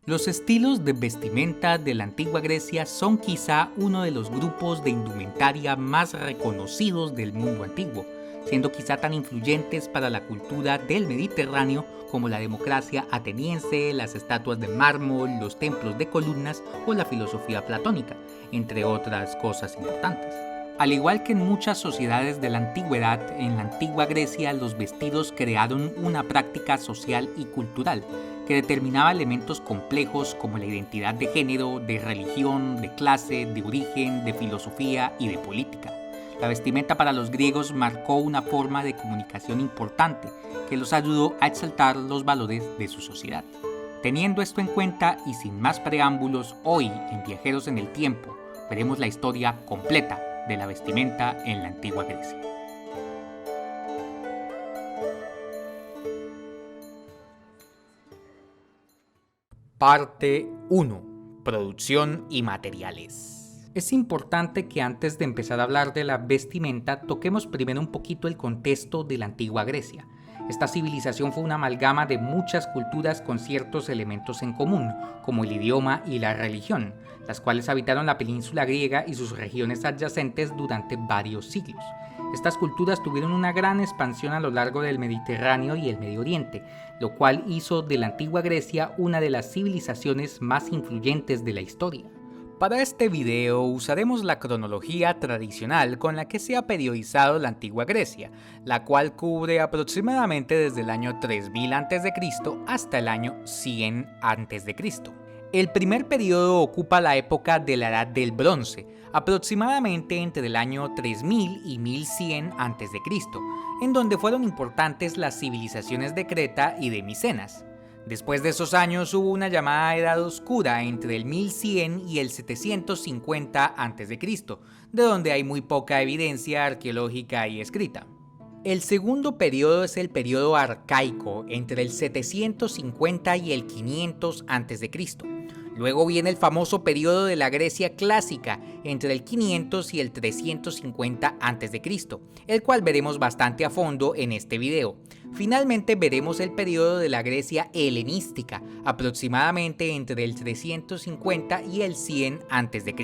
Los estilos de vestimenta de la antigua Grecia son quizá uno de los grupos de indumentaria más reconocidos del mundo antiguo, siendo quizá tan influyentes para la cultura del Mediterráneo como la democracia ateniense, las estatuas de mármol, los templos de columnas o la filosofía platónica, entre otras cosas importantes. Al igual que en muchas sociedades de la antigüedad, en la antigua Grecia los vestidos crearon una práctica social y cultural que determinaba elementos complejos como la identidad de género, de religión, de clase, de origen, de filosofía y de política. La vestimenta para los griegos marcó una forma de comunicación importante que los ayudó a exaltar los valores de su sociedad. Teniendo esto en cuenta y sin más preámbulos, hoy en Viajeros en el Tiempo veremos la historia completa de la vestimenta en la antigua Grecia. Parte 1. Producción y materiales. Es importante que antes de empezar a hablar de la vestimenta toquemos primero un poquito el contexto de la antigua Grecia. Esta civilización fue una amalgama de muchas culturas con ciertos elementos en común, como el idioma y la religión, las cuales habitaron la península griega y sus regiones adyacentes durante varios siglos. Estas culturas tuvieron una gran expansión a lo largo del Mediterráneo y el Medio Oriente, lo cual hizo de la antigua Grecia una de las civilizaciones más influyentes de la historia. Para este video usaremos la cronología tradicional con la que se ha periodizado la antigua Grecia, la cual cubre aproximadamente desde el año 3000 a.C. hasta el año 100 a.C. El primer periodo ocupa la época de la Edad del Bronce, aproximadamente entre el año 3000 y 1100 a.C., en donde fueron importantes las civilizaciones de Creta y de Micenas. Después de esos años hubo una llamada Edad Oscura entre el 1100 y el 750 a.C., de donde hay muy poca evidencia arqueológica y escrita. El segundo periodo es el periodo arcaico, entre el 750 y el 500 a.C. Luego viene el famoso periodo de la Grecia clásica, entre el 500 y el 350 a.C., el cual veremos bastante a fondo en este video. Finalmente veremos el periodo de la Grecia helenística, aproximadamente entre el 350 y el 100 a.C.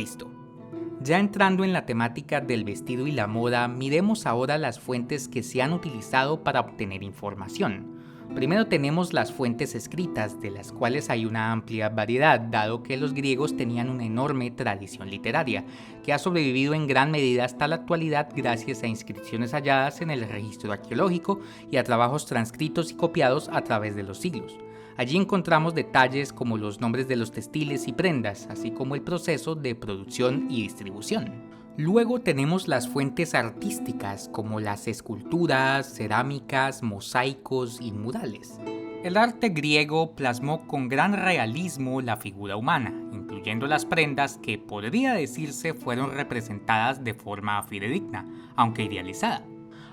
Ya entrando en la temática del vestido y la moda, miremos ahora las fuentes que se han utilizado para obtener información. Primero tenemos las fuentes escritas, de las cuales hay una amplia variedad, dado que los griegos tenían una enorme tradición literaria, que ha sobrevivido en gran medida hasta la actualidad gracias a inscripciones halladas en el registro arqueológico y a trabajos transcritos y copiados a través de los siglos. Allí encontramos detalles como los nombres de los textiles y prendas, así como el proceso de producción y distribución. Luego tenemos las fuentes artísticas como las esculturas, cerámicas, mosaicos y murales. El arte griego plasmó con gran realismo la figura humana, incluyendo las prendas que podría decirse fueron representadas de forma fidedigna, aunque idealizada.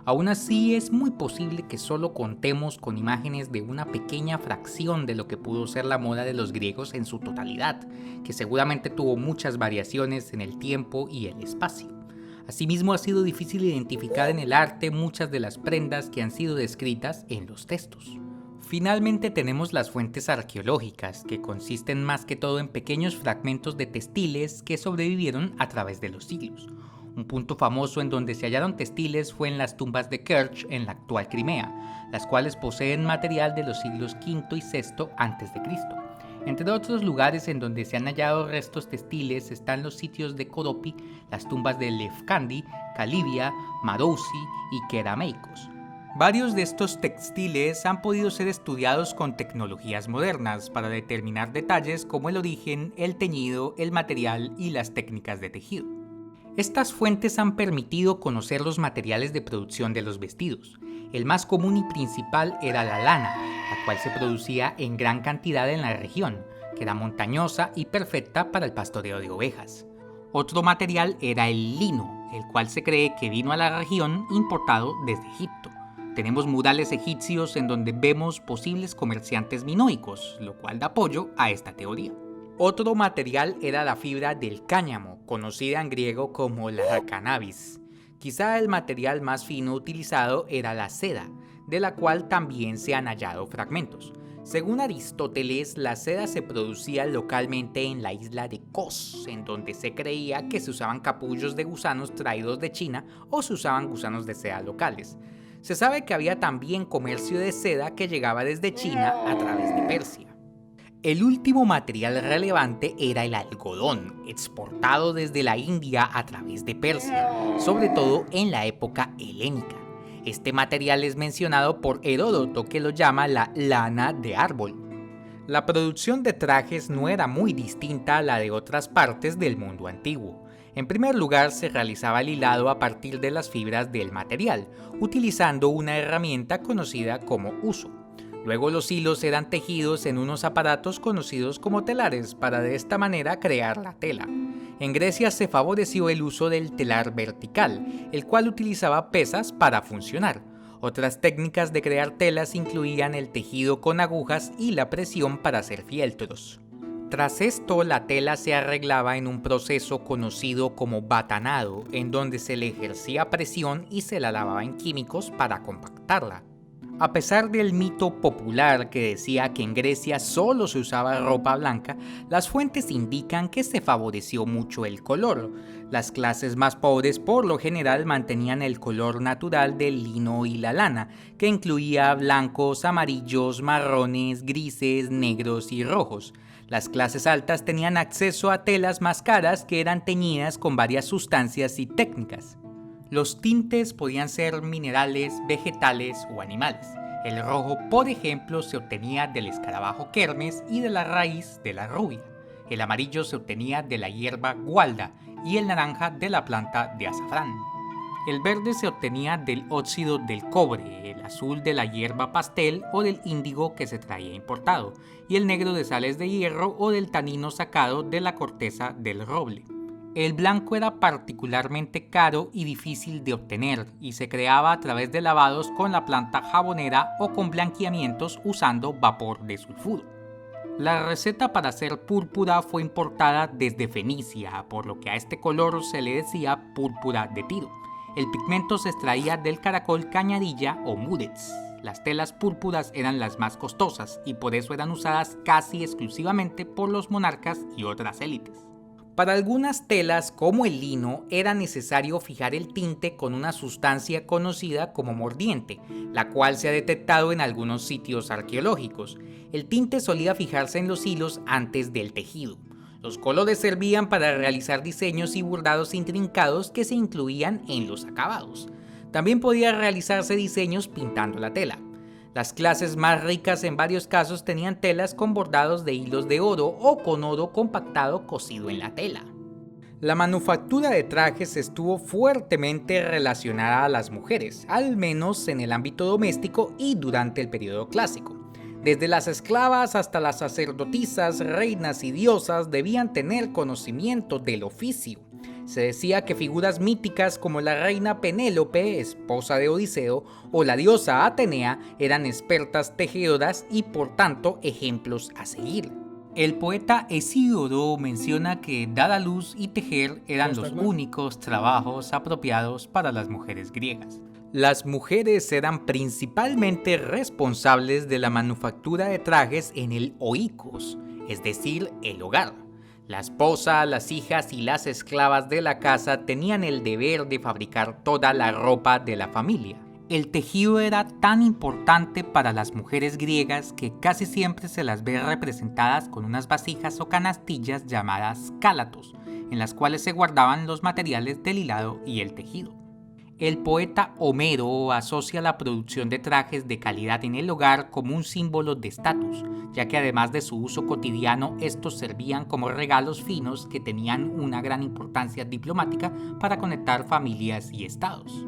Aún así, es muy posible que solo contemos con imágenes de una pequeña fracción de lo que pudo ser la moda de los griegos en su totalidad, que seguramente tuvo muchas variaciones en el tiempo y el espacio. Asimismo, ha sido difícil identificar en el arte muchas de las prendas que han sido descritas en los textos. Finalmente tenemos las fuentes arqueológicas, que consisten más que todo en pequeños fragmentos de textiles que sobrevivieron a través de los siglos. Un punto famoso en donde se hallaron textiles fue en las tumbas de Kerch en la actual Crimea, las cuales poseen material de los siglos V y VI a.C. Entre otros lugares en donde se han hallado restos textiles están los sitios de Koropi, las tumbas de Lefkandi, Calibia, Marousi y Kerameikos. Varios de estos textiles han podido ser estudiados con tecnologías modernas para determinar detalles como el origen, el teñido, el material y las técnicas de tejido. Estas fuentes han permitido conocer los materiales de producción de los vestidos. El más común y principal era la lana, la cual se producía en gran cantidad en la región, que era montañosa y perfecta para el pastoreo de ovejas. Otro material era el lino, el cual se cree que vino a la región importado desde Egipto. Tenemos murales egipcios en donde vemos posibles comerciantes minoicos, lo cual da apoyo a esta teoría. Otro material era la fibra del cáñamo, conocida en griego como la cannabis. Quizá el material más fino utilizado era la seda, de la cual también se han hallado fragmentos. Según Aristóteles, la seda se producía localmente en la isla de Kos, en donde se creía que se usaban capullos de gusanos traídos de China o se usaban gusanos de seda locales. Se sabe que había también comercio de seda que llegaba desde China a través de Persia. El último material relevante era el algodón, exportado desde la India a través de Persia, sobre todo en la época helénica. Este material es mencionado por Heródoto, que lo llama la lana de árbol. La producción de trajes no era muy distinta a la de otras partes del mundo antiguo. En primer lugar, se realizaba el hilado a partir de las fibras del material, utilizando una herramienta conocida como huso. Luego los hilos eran tejidos en unos aparatos conocidos como telares para de esta manera crear la tela. En Grecia se favoreció el uso del telar vertical, el cual utilizaba pesas para funcionar. Otras técnicas de crear telas incluían el tejido con agujas y la presión para hacer fieltros. Tras esto, la tela se arreglaba en un proceso conocido como batanado, en donde se le ejercía presión y se la lavaba en químicos para compactarla. A pesar del mito popular que decía que en Grecia solo se usaba ropa blanca, las fuentes indican que se favoreció mucho el color. Las clases más pobres por lo general mantenían el color natural del lino y la lana, que incluía blancos, amarillos, marrones, grises, negros y rojos. Las clases altas tenían acceso a telas más caras que eran teñidas con varias sustancias y técnicas. Los tintes podían ser minerales, vegetales o animales. El rojo, por ejemplo, se obtenía del escarabajo kermes y de la raíz de la rubia. El amarillo se obtenía de la hierba gualda y el naranja de la planta de azafrán. El verde se obtenía del óxido del cobre, el azul de la hierba pastel o del índigo que se traía importado, y el negro de sales de hierro o del tanino sacado de la corteza del roble. El blanco era particularmente caro y difícil de obtener y se creaba a través de lavados con la planta jabonera o con blanqueamientos usando vapor de sulfuro. La receta para hacer púrpura fue importada desde Fenicia, por lo que a este color se le decía púrpura de Tiro. El pigmento se extraía del caracol cañadilla o murex. Las telas púrpuras eran las más costosas y por eso eran usadas casi exclusivamente por los monarcas y otras élites. Para algunas telas, como el lino, era necesario fijar el tinte con una sustancia conocida como mordiente, la cual se ha detectado en algunos sitios arqueológicos. El tinte solía fijarse en los hilos antes del tejido. Los colores servían para realizar diseños y bordados intrincados que se incluían en los acabados. También podía realizarse diseños pintando la tela. Las clases más ricas en varios casos tenían telas con bordados de hilos de oro o con oro compactado cosido en la tela. La manufactura de trajes estuvo fuertemente relacionada a las mujeres, al menos en el ámbito doméstico y durante el periodo clásico. Desde las esclavas hasta las sacerdotisas, reinas y diosas debían tener conocimiento del oficio. Se decía que figuras míticas como la reina Penélope, esposa de Odiseo, o la diosa Atenea eran expertas tejedoras y por tanto ejemplos a seguir. El poeta Hesíodo menciona que dar a luz y tejer eran los únicos trabajos apropiados para las mujeres griegas. Las mujeres eran principalmente responsables de la manufactura de trajes en el oikos, es decir, el hogar. La esposa, las hijas y las esclavas de la casa tenían el deber de fabricar toda la ropa de la familia. El tejido era tan importante para las mujeres griegas que casi siempre se las ve representadas con unas vasijas o canastillas llamadas cálatos, en las cuales se guardaban los materiales del hilado y el tejido. El poeta Homero asocia la producción de trajes de calidad en el hogar como un símbolo de estatus, ya que además de su uso cotidiano, estos servían como regalos finos que tenían una gran importancia diplomática para conectar familias y estados.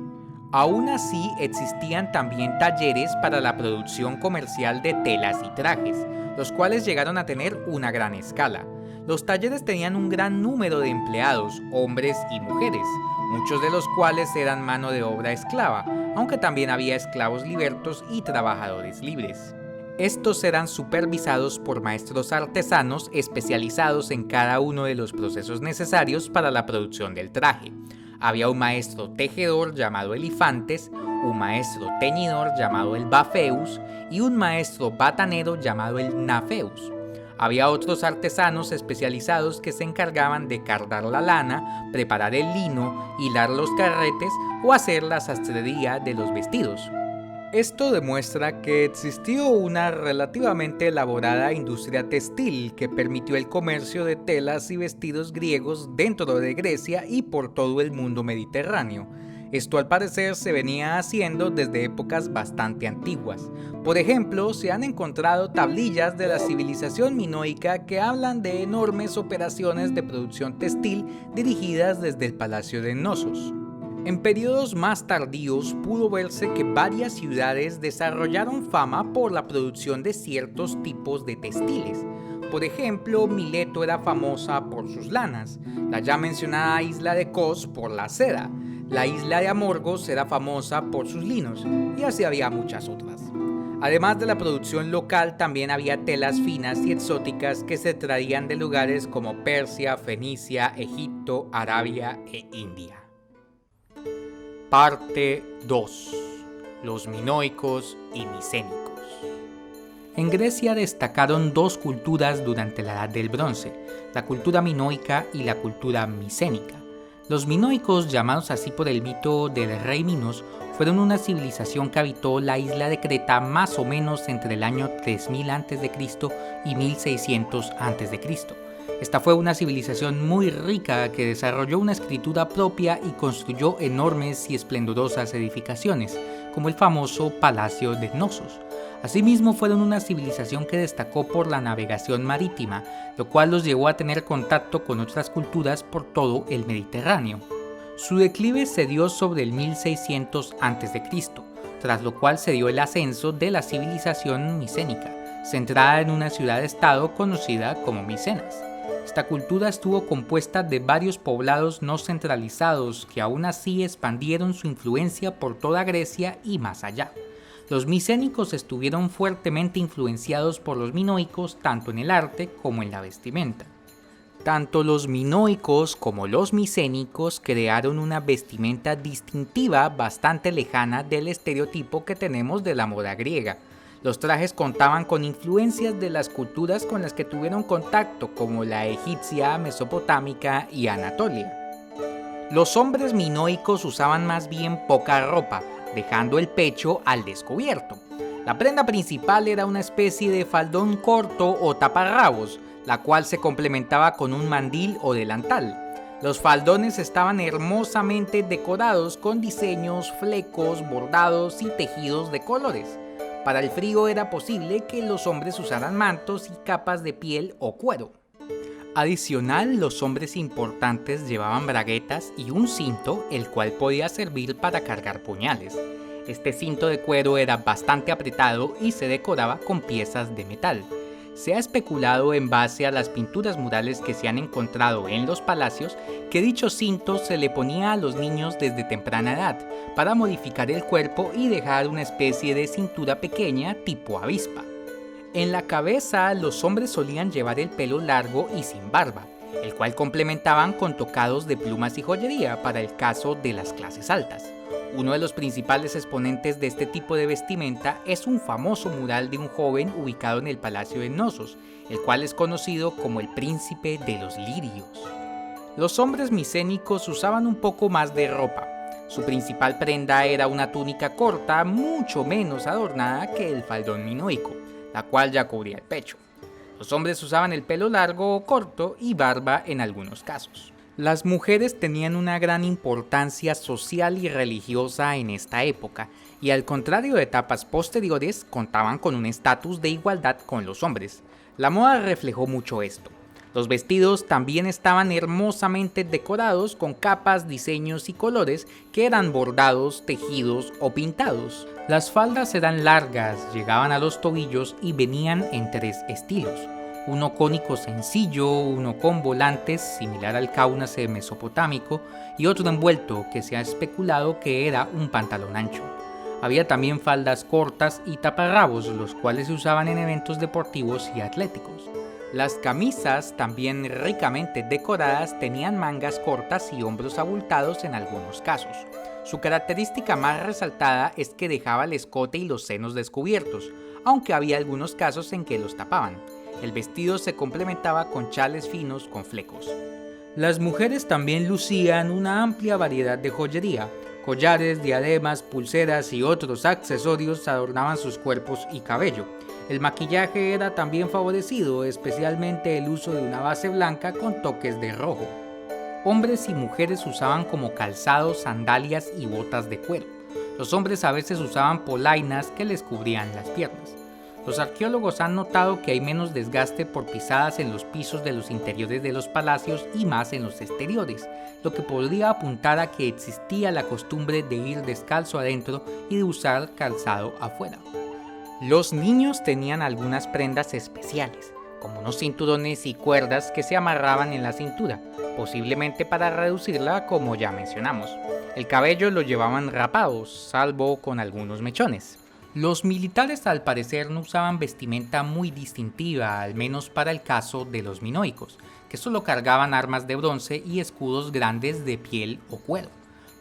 Aún así, existían también talleres para la producción comercial de telas y trajes, los cuales llegaron a tener una gran escala. Los talleres tenían un gran número de empleados, hombres y mujeres, muchos de los cuales eran mano de obra esclava, aunque también había esclavos libertos y trabajadores libres. Estos eran supervisados por maestros artesanos especializados en cada uno de los procesos necesarios para la producción del traje. Había un maestro tejedor llamado Elifantes, un maestro teñidor llamado el Bafeus y un maestro batanero llamado el Nafeus. Había otros artesanos especializados que se encargaban de cardar la lana, preparar el lino, hilar los carretes o hacer la sastrería de los vestidos. Esto demuestra que existió una relativamente elaborada industria textil que permitió el comercio de telas y vestidos griegos dentro de Grecia y por todo el mundo mediterráneo. Esto al parecer se venía haciendo desde épocas bastante antiguas. Por ejemplo, se han encontrado tablillas de la civilización minoica que hablan de enormes operaciones de producción textil dirigidas desde el palacio de Knossos. En periodos más tardíos pudo verse que varias ciudades desarrollaron fama por la producción de ciertos tipos de textiles. Por ejemplo, Mileto era famosa por sus lanas, la ya mencionada isla de Kos por la seda, la isla de Amorgos era famosa por sus linos, y así había muchas otras. Además de la producción local, también había telas finas y exóticas que se traían de lugares como Persia, Fenicia, Egipto, Arabia e India. Parte 2. Los minoicos y micénicos. En Grecia destacaron dos culturas durante la Edad del Bronce, la cultura minoica y la cultura micénica. Los minoicos, llamados así por el mito del rey Minos, fueron una civilización que habitó la isla de Creta más o menos entre el año 3000 a.C. y 1600 a.C. Esta fue una civilización muy rica que desarrolló una escritura propia y construyó enormes y esplendorosas edificaciones, como el famoso Palacio de Knossos. Asimismo, fueron una civilización que destacó por la navegación marítima, lo cual los llevó a tener contacto con otras culturas por todo el Mediterráneo. Su declive se dio sobre el 1600 a.C., tras lo cual se dio el ascenso de la civilización micénica, centrada en una ciudad-estado conocida como Micenas. Esta cultura estuvo compuesta de varios poblados no centralizados que aún así expandieron su influencia por toda Grecia y más allá. Los micénicos estuvieron fuertemente influenciados por los minoicos tanto en el arte como en la vestimenta. Tanto los minoicos como los micénicos crearon una vestimenta distintiva bastante lejana del estereotipo que tenemos de la moda griega. Los trajes contaban con influencias de las culturas con las que tuvieron contacto, como la egipcia, mesopotámica y Anatolia. Los hombres minoicos usaban más bien poca ropa, dejando el pecho al descubierto. La prenda principal era una especie de faldón corto o taparrabos, la cual se complementaba con un mandil o delantal. Los faldones estaban hermosamente decorados con diseños, flecos, bordados y tejidos de colores. Para el frío era posible que los hombres usaran mantos y capas de piel o cuero. Adicional, los hombres importantes llevaban braguetas y un cinto, el cual podía servir para cargar puñales. Este cinto de cuero era bastante apretado y se decoraba con piezas de metal. Se ha especulado en base a las pinturas murales que se han encontrado en los palacios que dicho cinto se le ponía a los niños desde temprana edad para modificar el cuerpo y dejar una especie de cintura pequeña tipo avispa. En la cabeza los hombres solían llevar el pelo largo y sin barba, el cual complementaban con tocados de plumas y joyería para el caso de las clases altas. Uno de los principales exponentes de este tipo de vestimenta es un famoso mural de un joven ubicado en el Palacio de Knossos, el cual es conocido como el Príncipe de los Lirios. Los hombres micénicos usaban un poco más de ropa. Su principal prenda era una túnica corta, mucho menos adornada que el faldón minoico, la cual ya cubría el pecho. Los hombres usaban el pelo largo o corto y barba en algunos casos. Las mujeres tenían una gran importancia social y religiosa en esta época, y al contrario de etapas posteriores, contaban con un estatus de igualdad con los hombres. La moda reflejó mucho esto. Los vestidos también estaban hermosamente decorados con capas, diseños y colores que eran bordados, tejidos o pintados. Las faldas eran largas, llegaban a los tobillos y venían en tres estilos. Uno cónico sencillo, uno con volantes, similar al cáunase mesopotámico, y otro envuelto, que se ha especulado que era un pantalón ancho. Había también faldas cortas y taparrabos, los cuales se usaban en eventos deportivos y atléticos. Las camisas, también ricamente decoradas, tenían mangas cortas y hombros abultados en algunos casos. Su característica más resaltada es que dejaba el escote y los senos descubiertos, aunque había algunos casos en que los tapaban. El vestido se complementaba con chales finos con flecos. Las mujeres también lucían una amplia variedad de joyería. Collares, diademas, pulseras y otros accesorios adornaban sus cuerpos y cabello. El maquillaje era también favorecido, especialmente el uso de una base blanca con toques de rojo. Hombres y mujeres usaban como calzado sandalias y botas de cuero. Los hombres a veces usaban polainas que les cubrían las piernas. Los arqueólogos han notado que hay menos desgaste por pisadas en los pisos de los interiores de los palacios y más en los exteriores, lo que podría apuntar a que existía la costumbre de ir descalzo adentro y de usar calzado afuera. Los niños tenían algunas prendas especiales, como unos cinturones y cuerdas que se amarraban en la cintura, posiblemente para reducirla como ya mencionamos. El cabello lo llevaban rapados, salvo con algunos mechones. Los militares al parecer no usaban vestimenta muy distintiva, al menos para el caso de los minoicos, que solo cargaban armas de bronce y escudos grandes de piel o cuero.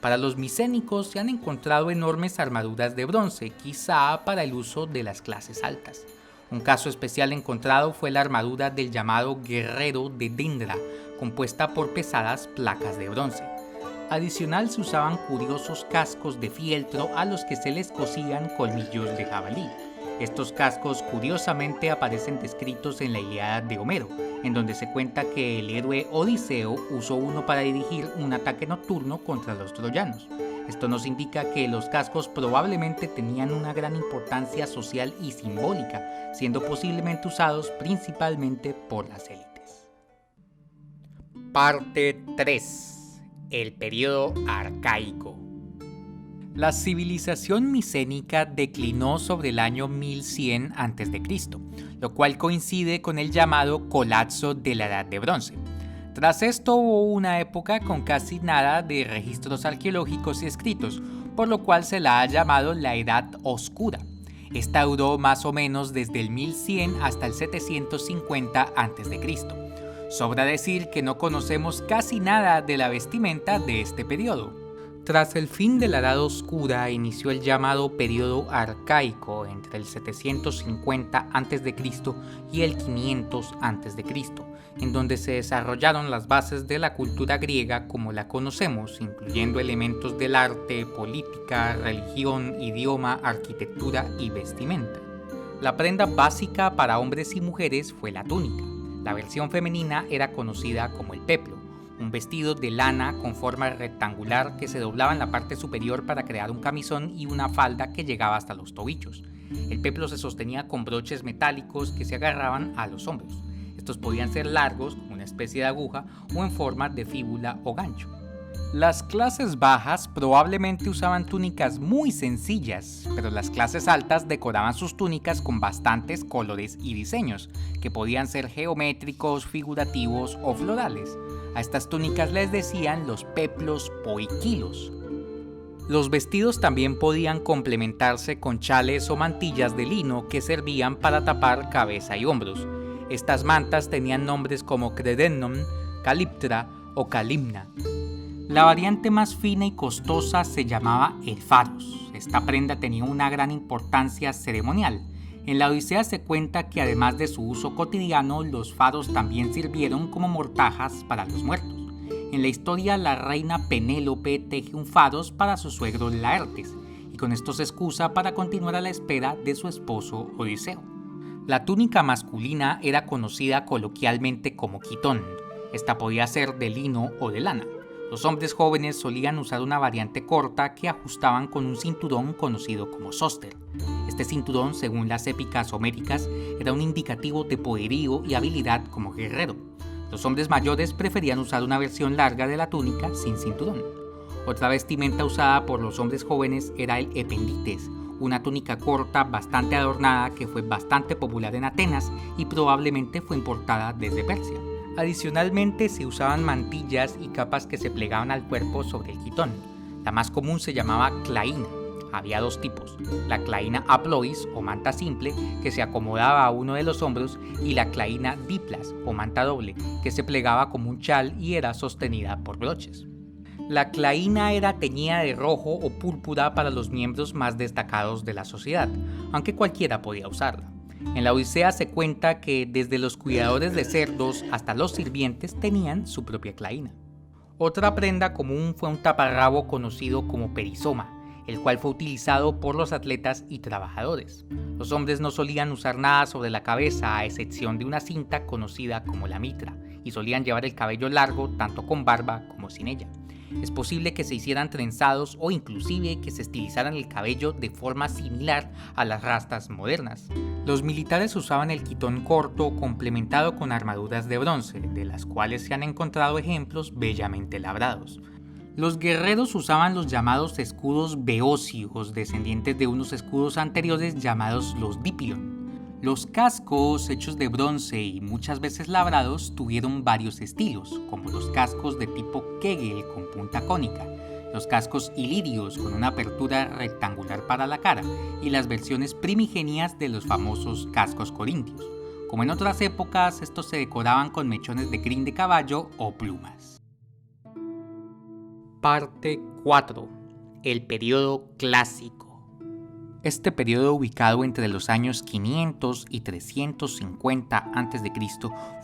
Para los micénicos se han encontrado enormes armaduras de bronce, quizá para el uso de las clases altas. Un caso especial encontrado fue la armadura del llamado guerrero de Dendra, compuesta por pesadas placas de bronce. Adicional se usaban curiosos cascos de fieltro a los que se les cosían colmillos de jabalí. Estos cascos curiosamente aparecen descritos en la Ilíada de Homero, en donde se cuenta que el héroe Odiseo usó uno para dirigir un ataque nocturno contra los troyanos. Esto nos indica que los cascos probablemente tenían una gran importancia social y simbólica, siendo posiblemente usados principalmente por las élites. Parte 3. El período arcaico. La civilización micénica declinó sobre el año 1100 a.C., lo cual coincide con el llamado colapso de la Edad de Bronce. Tras esto hubo una época con casi nada de registros arqueológicos y escritos, por lo cual se la ha llamado la Edad Oscura. Esta duró más o menos desde el 1100 hasta el 750 a.C. Sobra decir que no conocemos casi nada de la vestimenta de este periodo. Tras el fin de la Edad Oscura inició el llamado período arcaico entre el 750 a.C. y el 500 a.C., en donde se desarrollaron las bases de la cultura griega como la conocemos, incluyendo elementos del arte, política, religión, idioma, arquitectura y vestimenta. La prenda básica para hombres y mujeres fue la túnica. La versión femenina era conocida como el peplo, un vestido de lana con forma rectangular que se doblaba en la parte superior para crear un camisón y una falda que llegaba hasta los tobillos. El peplo se sostenía con broches metálicos que se agarraban a los hombros. Estos podían ser largos, como una especie de aguja, o en forma de fíbula o gancho. Las clases bajas probablemente usaban túnicas muy sencillas, pero las clases altas decoraban sus túnicas con bastantes colores y diseños, que podían ser geométricos, figurativos o florales. A estas túnicas les decían los peplos poiquilos. Los vestidos también podían complementarse con chales o mantillas de lino que servían para tapar cabeza y hombros. Estas mantas tenían nombres como credennon, caliptra o calimna. La variante más fina y costosa se llamaba el faros. Esta prenda tenía una gran importancia ceremonial. En la Odisea se cuenta que además de su uso cotidiano, los faros también sirvieron como mortajas para los muertos. En la historia, la reina Penélope teje un faros para su suegro Laertes, y con esto se excusa para continuar a la espera de su esposo Odiseo. La túnica masculina era conocida coloquialmente como quitón. Esta podía ser de lino o de lana. Los hombres jóvenes solían usar una variante corta que ajustaban con un cinturón conocido como sóster. Este cinturón, según las épicas homéricas, era un indicativo de poderío y habilidad como guerrero. Los hombres mayores preferían usar una versión larga de la túnica sin cinturón. Otra vestimenta usada por los hombres jóvenes era el ependites, una túnica corta bastante adornada que fue bastante popular en Atenas y probablemente fue importada desde Persia. Adicionalmente se usaban mantillas y capas que se plegaban al cuerpo sobre el quitón. La más común se llamaba claína. Había dos tipos, la claína aplois o manta simple que se acomodaba a uno de los hombros y la claína diplas o manta doble que se plegaba como un chal y era sostenida por broches. La claína era teñida de rojo o púrpura para los miembros más destacados de la sociedad, aunque cualquiera podía usarla. En la Odisea se cuenta que desde los cuidadores de cerdos hasta los sirvientes tenían su propia claína. Otra prenda común fue un taparrabo conocido como perizoma, el cual fue utilizado por los atletas y trabajadores. Los hombres no solían usar nada sobre la cabeza a excepción de una cinta conocida como la mitra, y solían llevar el cabello largo tanto con barba como sin ella. Es posible que se hicieran trenzados o inclusive que se estilizaran el cabello de forma similar a las rastas modernas. Los militares usaban el quitón corto complementado con armaduras de bronce, de las cuales se han encontrado ejemplos bellamente labrados. Los guerreros usaban los llamados escudos beocios, descendientes de unos escudos anteriores llamados los dipion. Los cascos, hechos de bronce y muchas veces labrados, tuvieron varios estilos, como los cascos de tipo Kegel con punta cónica, los cascos ilirios con una apertura rectangular para la cara y las versiones primigenias de los famosos cascos corintios. Como en otras épocas, estos se decoraban con mechones de crin de caballo o plumas. Parte 4. El periodo clásico. Este periodo, ubicado entre los años 500 y 350 a.C.,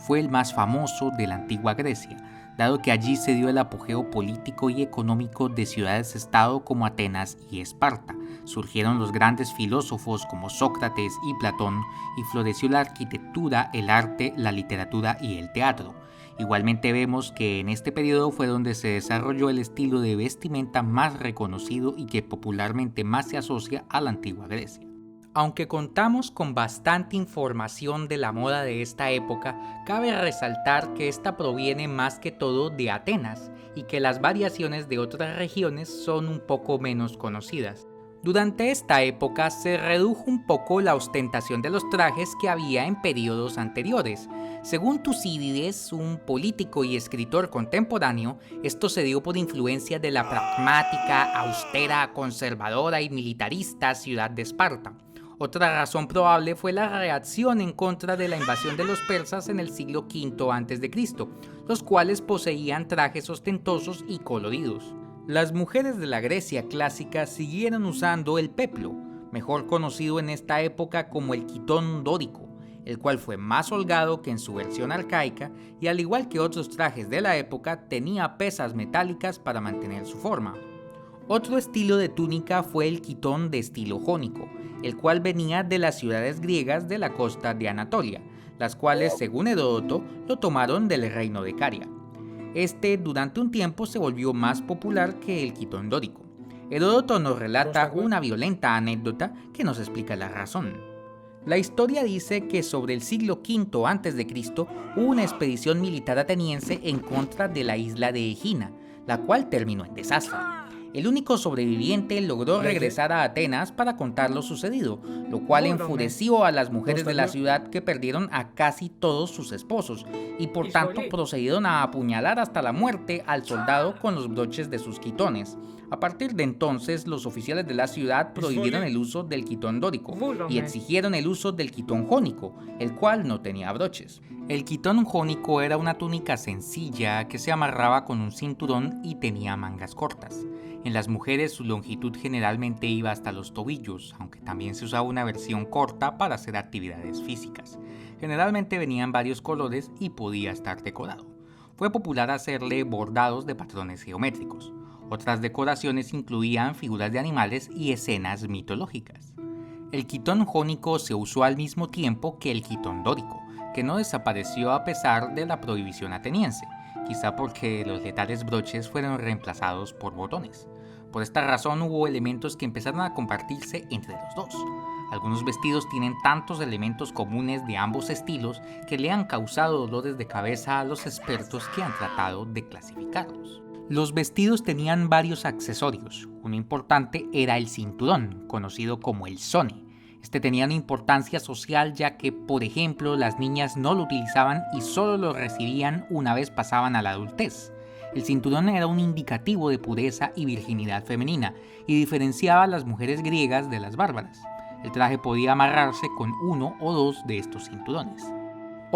fue el más famoso de la antigua Grecia, dado que allí se dio el apogeo político y económico de ciudades-estado como Atenas y Esparta. Surgieron los grandes filósofos como Sócrates y Platón y floreció la arquitectura, el arte, la literatura y el teatro. Igualmente vemos que en este periodo fue donde se desarrolló el estilo de vestimenta más reconocido y que popularmente más se asocia a la antigua Grecia. Aunque contamos con bastante información de la moda de esta época, cabe resaltar que esta proviene más que todo de Atenas y que las variaciones de otras regiones son un poco menos conocidas. Durante esta época se redujo un poco la ostentación de los trajes que había en periodos anteriores. Según Tucídides, un político y escritor contemporáneo, esto se dio por influencia de la pragmática, austera, conservadora y militarista ciudad de Esparta. Otra razón probable fue la reacción en contra de la invasión de los persas en el siglo V a.C., los cuales poseían trajes ostentosos y coloridos. Las mujeres de la Grecia clásica siguieron usando el peplo, mejor conocido en esta época como el quitón dórico, el cual fue más holgado que en su versión arcaica y, al igual que otros trajes de la época, tenía pesas metálicas para mantener su forma. Otro estilo de túnica fue el quitón de estilo jónico, el cual venía de las ciudades griegas de la costa de Anatolia, las cuales, según Heródoto, lo tomaron del reino de Caria. Este durante un tiempo se volvió más popular que el quitón dórico. Heródoto nos relata una violenta anécdota que nos explica la razón. La historia dice que sobre el siglo V a.C. hubo una expedición militar ateniense en contra de la isla de Egina, la cual terminó en desastre. El único sobreviviente logró regresar a Atenas para contar lo sucedido, lo cual enfureció a las mujeres de la ciudad, que perdieron a casi todos sus esposos y por tanto procedieron a apuñalar hasta la muerte al soldado con los broches de sus quitones. A partir de entonces, los oficiales de la ciudad prohibieron el uso del quitón dórico y exigieron el uso del quitón jónico, el cual no tenía broches. El quitón jónico era una túnica sencilla que se amarraba con un cinturón y tenía mangas cortas. En las mujeres su longitud generalmente iba hasta los tobillos, aunque también se usaba una versión corta para hacer actividades físicas. Generalmente venían varios colores y podía estar decorado. Fue popular hacerle bordados de patrones geométricos. Otras decoraciones incluían figuras de animales y escenas mitológicas. El quitón jónico se usó al mismo tiempo que el quitón dórico, que no desapareció a pesar de la prohibición ateniense, quizá porque los letales broches fueron reemplazados por botones. Por esta razón hubo elementos que empezaron a compartirse entre los dos. Algunos vestidos tienen tantos elementos comunes de ambos estilos que le han causado dolores de cabeza a los expertos que han tratado de clasificarlos. Los vestidos tenían varios accesorios. Uno importante era el cinturón, conocido como el sone. Este tenía una importancia social, ya que, por ejemplo, las niñas no lo utilizaban y solo lo recibían una vez pasaban a la adultez. El cinturón era un indicativo de pureza y virginidad femenina y diferenciaba a las mujeres griegas de las bárbaras. El traje podía amarrarse con uno o dos de estos cinturones.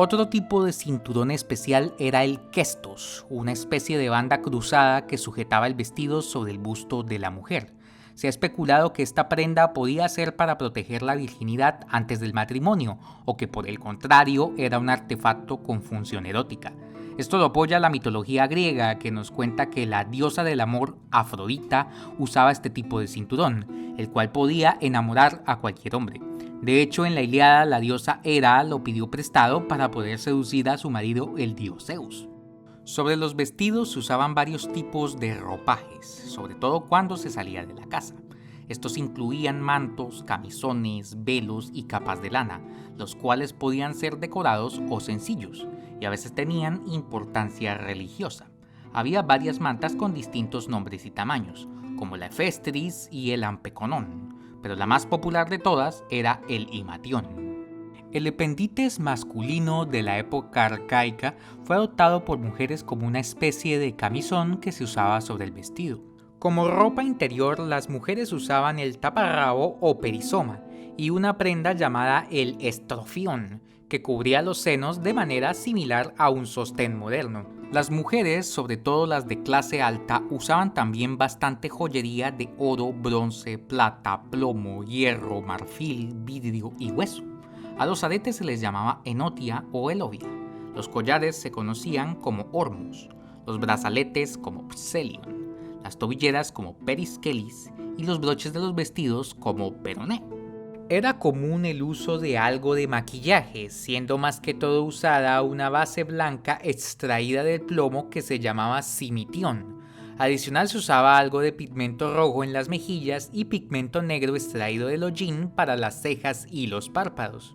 Otro tipo de cinturón especial era el kestos, una especie de banda cruzada que sujetaba el vestido sobre el busto de la mujer. Se ha especulado que esta prenda podía ser para proteger la virginidad antes del matrimonio, o que por el contrario era un artefacto con función erótica. Esto lo apoya la mitología griega, que nos cuenta que la diosa del amor, Afrodita, usaba este tipo de cinturón, el cual podía enamorar a cualquier hombre. De hecho, en la Ilíada, la diosa Hera lo pidió prestado para poder seducir a su marido, el dios Zeus. Sobre los vestidos se usaban varios tipos de ropajes, sobre todo cuando se salía de la casa. Estos incluían mantos, camisones, velos y capas de lana, los cuales podían ser decorados o sencillos, y a veces tenían importancia religiosa. Había varias mantas con distintos nombres y tamaños, como la efestris y el ampeconón, pero la más popular de todas era el himatión. El ependites masculino de la época arcaica fue adoptado por mujeres como una especie de camisón que se usaba sobre el vestido. Como ropa interior, las mujeres usaban el taparrabo o perizoma y una prenda llamada el estrofión, que cubría los senos de manera similar a un sostén moderno. Las mujeres, sobre todo las de clase alta, usaban también bastante joyería de oro, bronce, plata, plomo, hierro, marfil, vidrio y hueso. A los aretes se les llamaba enotia o elovia. Los collares se conocían como ormus, los brazaletes como pselion, las tobilleras como periskelis y los broches de los vestidos como peroné. Era común el uso de algo de maquillaje, siendo más que todo usada una base blanca extraída del plomo que se llamaba simitión. Adicional se usaba algo de pigmento rojo en las mejillas y pigmento negro extraído del hollín para las cejas y los párpados.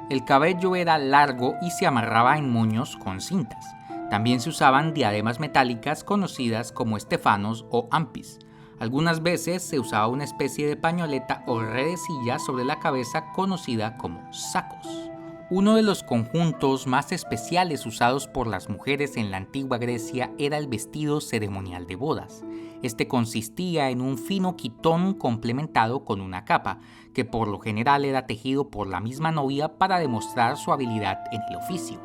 El cabello era largo y se amarraba en moños con cintas. También se usaban diademas metálicas conocidas como estefanos o ampis. Algunas veces se usaba una especie de pañoleta o redecilla sobre la cabeza conocida como sacos. Uno de los conjuntos más especiales usados por las mujeres en la antigua Grecia era el vestido ceremonial de bodas. Este consistía en un fino quitón complementado con una capa, que por lo general era tejido por la misma novia para demostrar su habilidad en el oficio.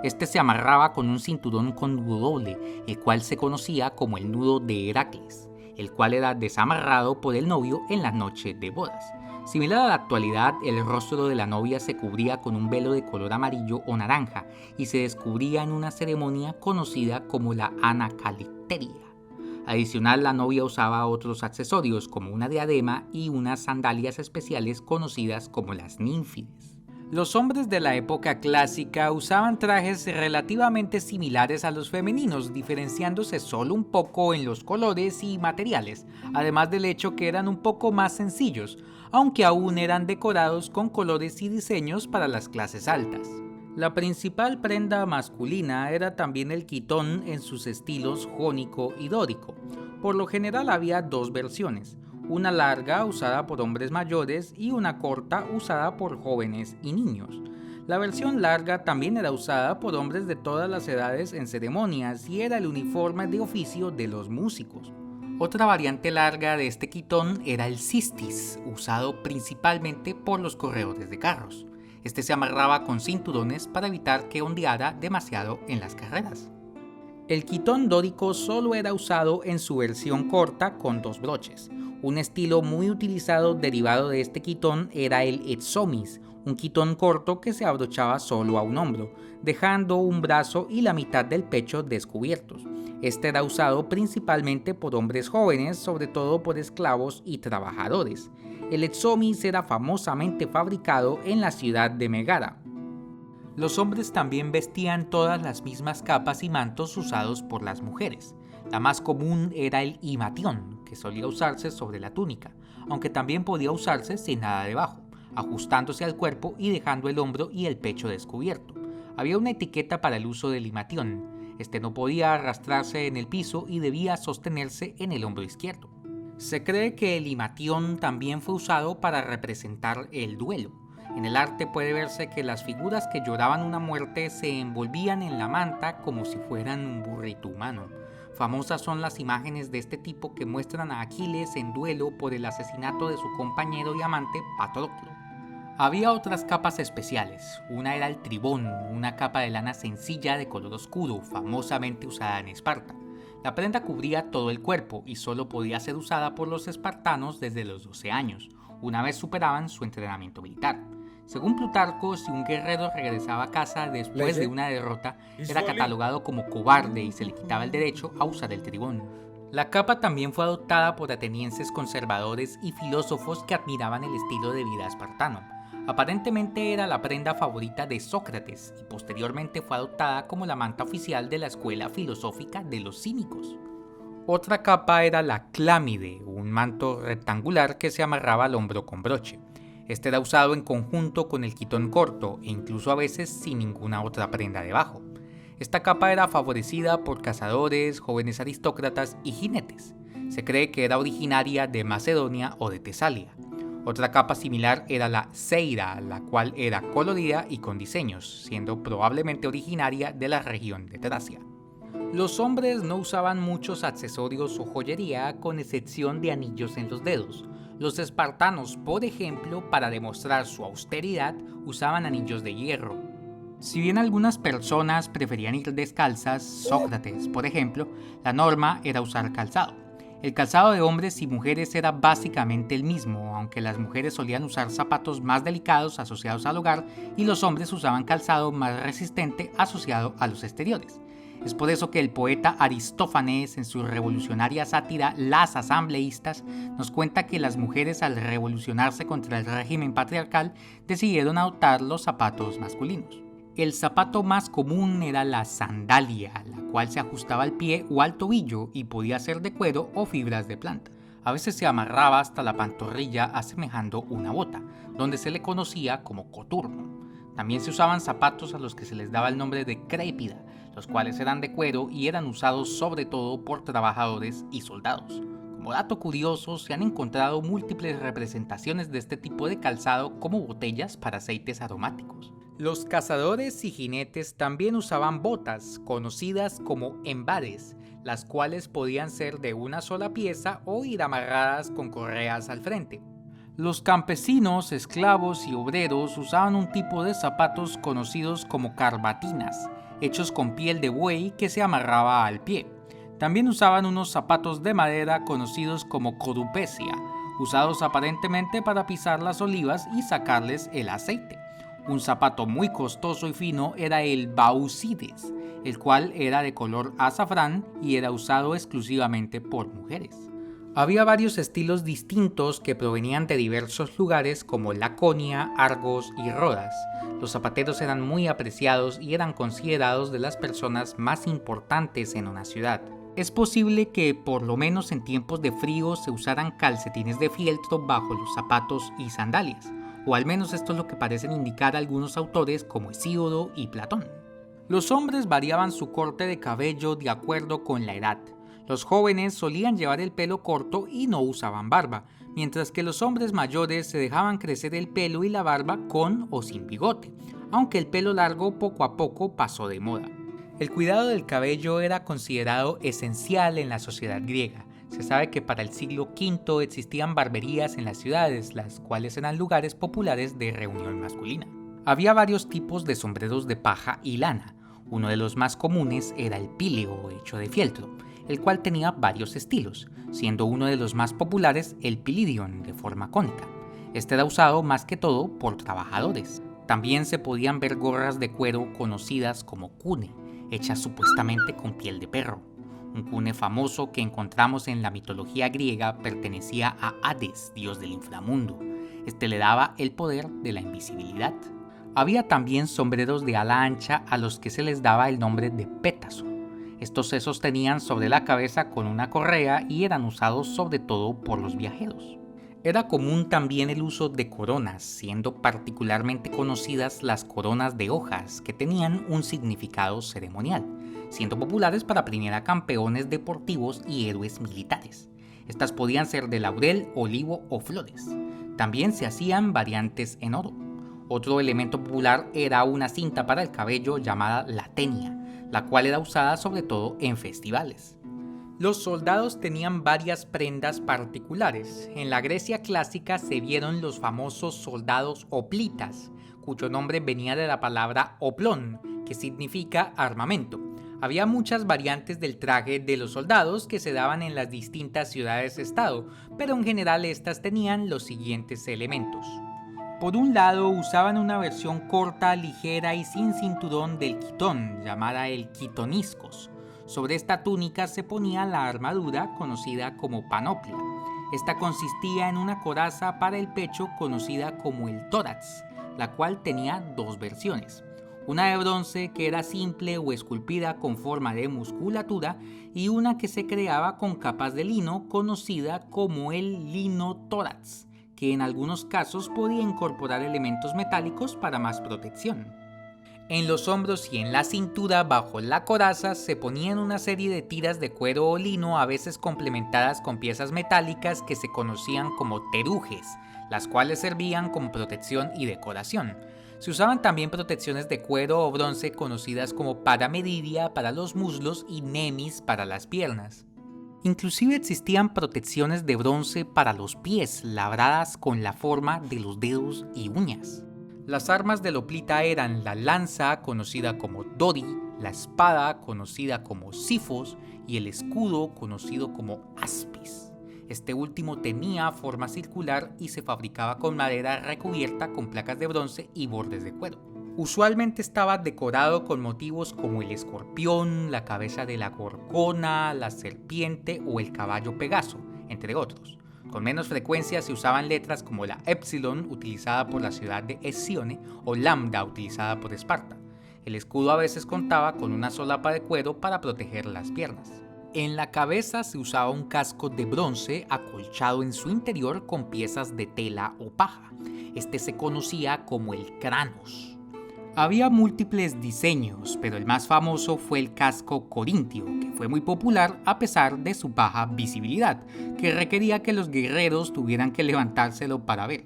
Este se amarraba con un cinturón con nudo doble, el cual se conocía como el nudo de Heracles, el cual era desamarrado por el novio en la noche de bodas. Similar a la actualidad, el rostro de la novia se cubría con un velo de color amarillo o naranja y se descubría en una ceremonia conocida como la anacalipteria. Adicional, la novia usaba otros accesorios como una diadema y unas sandalias especiales conocidas como las ninfides. Los hombres de la época clásica usaban trajes relativamente similares a los femeninos, diferenciándose solo un poco en los colores y materiales, además del hecho que eran un poco más sencillos, aunque aún eran decorados con colores y diseños para las clases altas. La principal prenda masculina era también el quitón en sus estilos jónico y dórico. Por lo general había dos versiones, una larga usada por hombres mayores y una corta usada por jóvenes y niños. La versión larga también era usada por hombres de todas las edades en ceremonias y era el uniforme de oficio de los músicos. Otra variante larga de este quitón era el cistis, usado principalmente por los corredores de carros. Este se amarraba con cinturones para evitar que ondeara demasiado en las carreras. El quitón dórico solo era usado en su versión corta con dos broches. Un estilo muy utilizado derivado de este quitón era el etsomis, un quitón corto que se abrochaba solo a un hombro, dejando un brazo y la mitad del pecho descubiertos. Este era usado principalmente por hombres jóvenes, sobre todo por esclavos y trabajadores. El etsomis era famosamente fabricado en la ciudad de Megara. Los hombres también vestían todas las mismas capas y mantos usados por las mujeres. La más común era el himatión, que solía usarse sobre la túnica, aunque también podía usarse sin nada debajo, ajustándose al cuerpo y dejando el hombro y el pecho descubierto. Había una etiqueta para el uso del himatión. Este no podía arrastrarse en el piso y debía sostenerse en el hombro izquierdo. Se cree que el himatión también fue usado para representar el duelo. En el arte puede verse que las figuras que lloraban una muerte se envolvían en la manta como si fueran un burrito humano. Famosas son las imágenes de este tipo que muestran a Aquiles en duelo por el asesinato de su compañero y amante Patroclo. Había otras capas especiales. Una era el tribón, una capa de lana sencilla de color oscuro, famosamente usada en Esparta. La prenda cubría todo el cuerpo y solo podía ser usada por los espartanos desde los 12 años, una vez superaban su entrenamiento militar. Según Plutarco, si un guerrero regresaba a casa después de una derrota, era catalogado como cobarde y se le quitaba el derecho a usar el tribón. La capa también fue adoptada por atenienses conservadores y filósofos que admiraban el estilo de vida espartano. Aparentemente era la prenda favorita de Sócrates y posteriormente fue adoptada como la manta oficial de la escuela filosófica de los cínicos. Otra capa era la clámide, un manto rectangular que se amarraba al hombro con broche. Este era usado en conjunto con el quitón corto e incluso a veces sin ninguna otra prenda debajo. Esta capa era favorecida por cazadores, jóvenes aristócratas y jinetes. Se cree que era originaria de Macedonia o de Tesalia. Otra capa similar era la seira, la cual era colorida y con diseños, siendo probablemente originaria de la región de Tracia. Los hombres no usaban muchos accesorios o joyería, con excepción de anillos en los dedos. Los espartanos, por ejemplo, para demostrar su austeridad, usaban anillos de hierro. Si bien algunas personas preferían ir descalzas, Sócrates, por ejemplo, la norma era usar calzado. El calzado de hombres y mujeres era básicamente el mismo, aunque las mujeres solían usar zapatos más delicados asociados al hogar y los hombres usaban calzado más resistente asociado a los exteriores. Es por eso que el poeta Aristófanes, en su revolucionaria sátira Las Asambleístas, nos cuenta que las mujeres, al revolucionarse contra el régimen patriarcal, decidieron adoptar los zapatos masculinos. El zapato más común era la sandalia, la cual se ajustaba al pie o al tobillo y podía ser de cuero o fibras de planta. A veces se amarraba hasta la pantorrilla asemejando una bota, donde se le conocía como coturno. También se usaban zapatos a los que se les daba el nombre de crépida, los cuales eran de cuero y eran usados sobre todo por trabajadores y soldados. Como dato curioso, se han encontrado múltiples representaciones de este tipo de calzado como botellas para aceites aromáticos. Los cazadores y jinetes también usaban botas, conocidas como embades, las cuales podían ser de una sola pieza o ir amarradas con correas al frente. Los campesinos, esclavos y obreros usaban un tipo de zapatos conocidos como carbatinas, hechos con piel de buey que se amarraba al pie. También usaban unos zapatos de madera conocidos como codupecia, usados aparentemente para pisar las olivas y sacarles el aceite. Un zapato muy costoso y fino era el baucides, el cual era de color azafrán y era usado exclusivamente por mujeres. Había varios estilos distintos que provenían de diversos lugares como Laconia, Argos y Rodas. Los zapateros eran muy apreciados y eran considerados de las personas más importantes en una ciudad. Es posible que, por lo menos en tiempos de frío, se usaran calcetines de fieltro bajo los zapatos y sandalias, o al menos esto es lo que parecen indicar algunos autores como Hesíodo y Platón. Los hombres variaban su corte de cabello de acuerdo con la edad. Los jóvenes solían llevar el pelo corto y no usaban barba, mientras que los hombres mayores se dejaban crecer el pelo y la barba con o sin bigote, aunque el pelo largo poco a poco pasó de moda. El cuidado del cabello era considerado esencial en la sociedad griega. Se sabe que para el siglo V existían barberías en las ciudades, las cuales eran lugares populares de reunión masculina. Había varios tipos de sombreros de paja y lana. Uno de los más comunes era el píleo, hecho de fieltro, el cual tenía varios estilos, siendo uno de los más populares el pilidion, de forma cónica. Este era usado más que todo por trabajadores. También se podían ver gorras de cuero conocidas como cune, hechas supuestamente con piel de perro. Un cune famoso que encontramos en la mitología griega pertenecía a Hades, dios del inframundo. Este le daba el poder de la invisibilidad. Había también sombreros de ala ancha a los que se les daba el nombre de pétaso. Estos se sostenían sobre la cabeza con una correa y eran usados sobre todo por los viajeros. Era común también el uso de coronas, siendo particularmente conocidas las coronas de hojas, que tenían un significado ceremonial, siendo populares para premiar a campeones deportivos y héroes militares. Estas podían ser de laurel, olivo o flores. También se hacían variantes en oro. Otro elemento popular era una cinta para el cabello llamada latenia, la cual era usada sobre todo en festivales. Los soldados tenían varias prendas particulares. En la Grecia clásica se vieron los famosos soldados hoplitas, cuyo nombre venía de la palabra oplón, que significa armamento. Había muchas variantes del traje de los soldados que se daban en las distintas ciudades-estado, pero en general estas tenían los siguientes elementos. Por un lado, usaban una versión corta, ligera y sin cinturón del quitón, llamada el quitoniscos. Sobre esta túnica se ponía la armadura conocida como panoplia. Esta consistía en una coraza para el pecho conocida como el tórax, la cual tenía dos versiones. Una de bronce que era simple o esculpida con forma de musculatura y una que se creaba con capas de lino conocida como el linotórax, que en algunos casos podía incorporar elementos metálicos para más protección. En los hombros y en la cintura bajo la coraza se ponían una serie de tiras de cuero o lino, a veces complementadas con piezas metálicas que se conocían como terujes, las cuales servían como protección y decoración. Se usaban también protecciones de cuero o bronce conocidas como paramedidia para los muslos y nemis para las piernas. Inclusive existían protecciones de bronce para los pies, labradas con la forma de los dedos y uñas. Las armas del hoplita eran la lanza, conocida como dori, la espada, conocida como sifos, y el escudo, conocido como aspis. Este último tenía forma circular y se fabricaba con madera recubierta con placas de bronce y bordes de cuero. Usualmente estaba decorado con motivos como el escorpión, la cabeza de la gorgona, la serpiente o el caballo Pegaso, entre otros. Con menos frecuencia se usaban letras como la Epsilon, utilizada por la ciudad de Hesione, o Lambda, utilizada por Esparta. El escudo a veces contaba con una solapa de cuero para proteger las piernas. En la cabeza se usaba un casco de bronce acolchado en su interior con piezas de tela o paja. Este se conocía como el kranos. Había múltiples diseños, pero el más famoso fue el casco corintio, que fue muy popular a pesar de su baja visibilidad, que requería que los guerreros tuvieran que levantárselo para ver.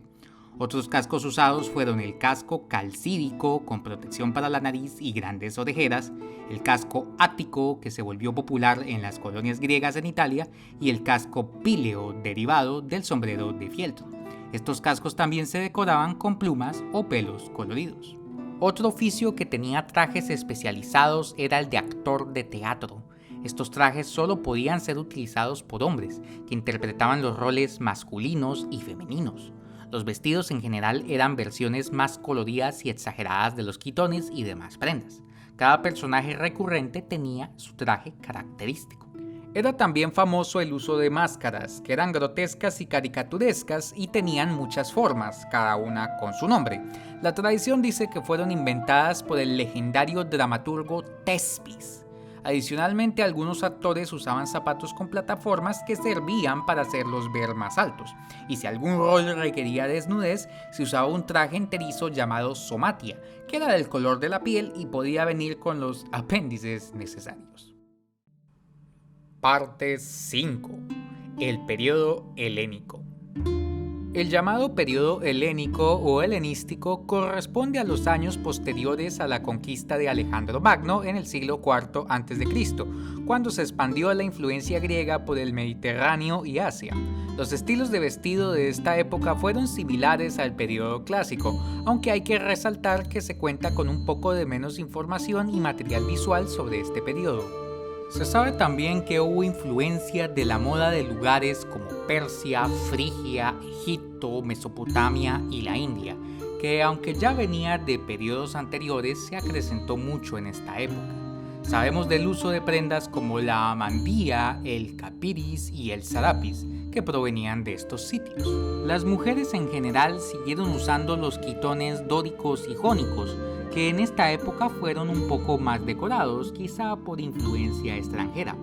Otros cascos usados fueron el casco calcídico, con protección para la nariz y grandes orejeras, el casco ático, que se volvió popular en las colonias griegas en Italia, y el casco píleo, derivado del sombrero de fieltro. Estos cascos también se decoraban con plumas o pelos coloridos. Otro oficio que tenía trajes especializados era el de actor de teatro. Estos trajes solo podían ser utilizados por hombres, que interpretaban los roles masculinos y femeninos. Los vestidos en general eran versiones más coloridas y exageradas de los quitones y demás prendas. Cada personaje recurrente tenía su traje característico. Era también famoso el uso de máscaras, que eran grotescas y caricaturescas y tenían muchas formas, cada una con su nombre. La tradición dice que fueron inventadas por el legendario dramaturgo Tespis. Adicionalmente, algunos actores usaban zapatos con plataformas que servían para hacerlos ver más altos. Y si algún rol requería desnudez, se usaba un traje enterizo llamado somatia, que era del color de la piel y podía venir con los apéndices necesarios. Parte 5. El periodo helénico. El llamado periodo helénico o helenístico corresponde a los años posteriores a la conquista de Alejandro Magno en el siglo IV a.C., cuando se expandió la influencia griega por el Mediterráneo y Asia. Los estilos de vestido de esta época fueron similares al periodo clásico, aunque hay que resaltar que se cuenta con un poco de menos información y material visual sobre este periodo. Se sabe también que hubo influencia de la moda de lugares como Persia, Frigia, Egipto, Mesopotamia y la India, que aunque ya venía de periodos anteriores, se acrecentó mucho en esta época. Sabemos del uso de prendas como la amandía, el capiris y el sarapis, que provenían de estos sitios. Las mujeres en general siguieron usando los quitones dóricos y jónicos, que en esta época fueron un poco más decorados, quizá por influencia extranjera.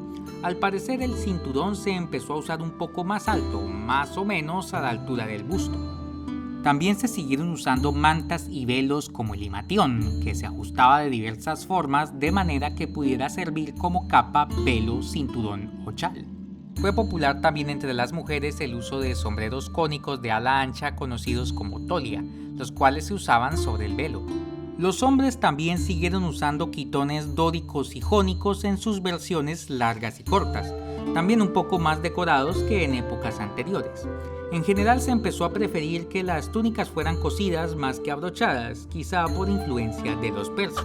Al parecer el cinturón se empezó a usar un poco más alto, más o menos a la altura del busto. También se siguieron usando mantas y velos como el himatión, que se ajustaba de diversas formas de manera que pudiera servir como capa, velo, cinturón o chal. Fue popular también entre las mujeres el uso de sombreros cónicos de ala ancha conocidos como tolia, los cuales se usaban sobre el velo. Los hombres también siguieron usando quitones dóricos y jónicos en sus versiones largas y cortas. también un poco más decorados que en épocas anteriores. En general se empezó a preferir que las túnicas fueran cosidas más que abrochadas, quizá por influencia de los persas.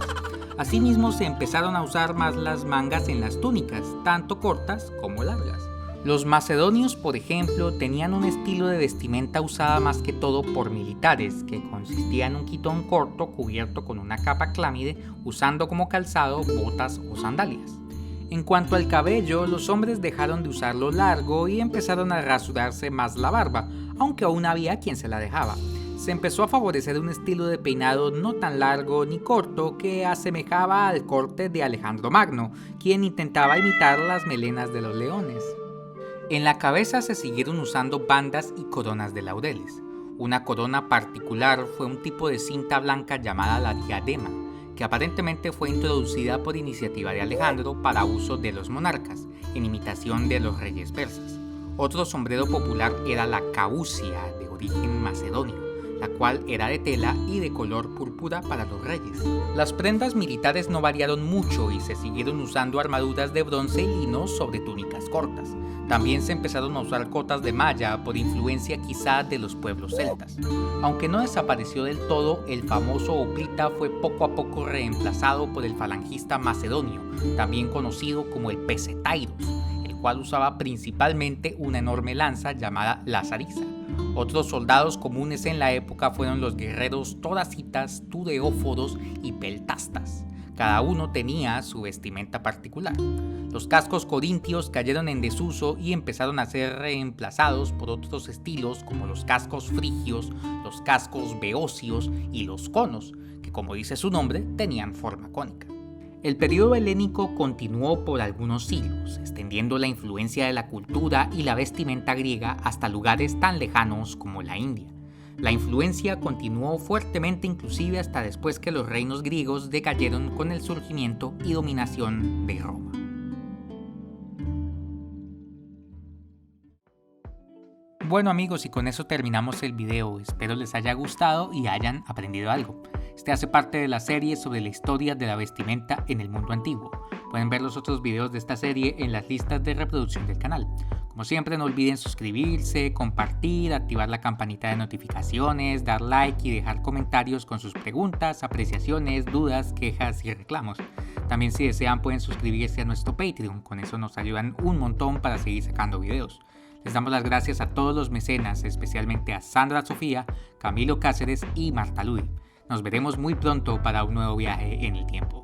Asimismo se empezaron a usar más las mangas en las túnicas, tanto cortas como largas. Los macedonios, por ejemplo, tenían un estilo de vestimenta usada más que todo por militares, que consistía en un quitón corto cubierto con una capa clámide, usando como calzado botas o sandalias. En cuanto al cabello, los hombres dejaron de usarlo largo y empezaron a rasurarse más la barba, aunque aún había quien se la dejaba. Se empezó a favorecer un estilo de peinado no tan largo ni corto que asemejaba al corte de Alejandro Magno, quien intentaba imitar las melenas de los leones. En la cabeza se siguieron usando bandas y coronas de laureles. Una corona particular fue un tipo de cinta blanca llamada la diadema, que aparentemente fue introducida por iniciativa de Alejandro para uso de los monarcas, en imitación de los reyes persas. Otro sombrero popular era la causia, de origen macedonio, la cual era de tela y de color púrpura para los reyes. Las prendas militares no variaron mucho y se siguieron usando armaduras de bronce y lino sobre túnicas cortas. También se empezaron a usar cotas de malla por influencia quizá de los pueblos celtas. Aunque no desapareció del todo, el famoso hoplita fue poco a poco reemplazado por el falangista macedonio, también conocido como el pesetairos, el cual usaba principalmente una enorme lanza llamada la sarisa. Otros soldados comunes en la época fueron los guerreros toracitas, tudeóforos y peltastas. Cada uno tenía su vestimenta particular. Los cascos corintios cayeron en desuso y empezaron a ser reemplazados por otros estilos como los cascos frigios, los cascos beocios y los conos, que como dice su nombre, tenían forma cónica. El periodo helénico continuó por algunos siglos, extendiendo la influencia de la cultura y la vestimenta griega hasta lugares tan lejanos como la India. La influencia continuó fuertemente inclusive hasta después que los reinos griegos decayeron con el surgimiento y dominación de Roma. Bueno amigos, y con eso terminamos el video. Espero les haya gustado y hayan aprendido algo. Este hace parte de la serie sobre la historia de la vestimenta en el mundo antiguo. Pueden ver los otros videos de esta serie en las listas de reproducción del canal. Como siempre, no olviden suscribirse, compartir, activar la campanita de notificaciones, dar like y dejar comentarios con sus preguntas, apreciaciones, dudas, quejas y reclamos. También si desean pueden suscribirse a nuestro Patreon, con eso nos ayudan un montón para seguir sacando videos. Les damos las gracias a todos los mecenas, especialmente a Sandra Sofía, Camilo Cáceres y Marta Ludi. Nos veremos muy pronto para un nuevo viaje en el tiempo.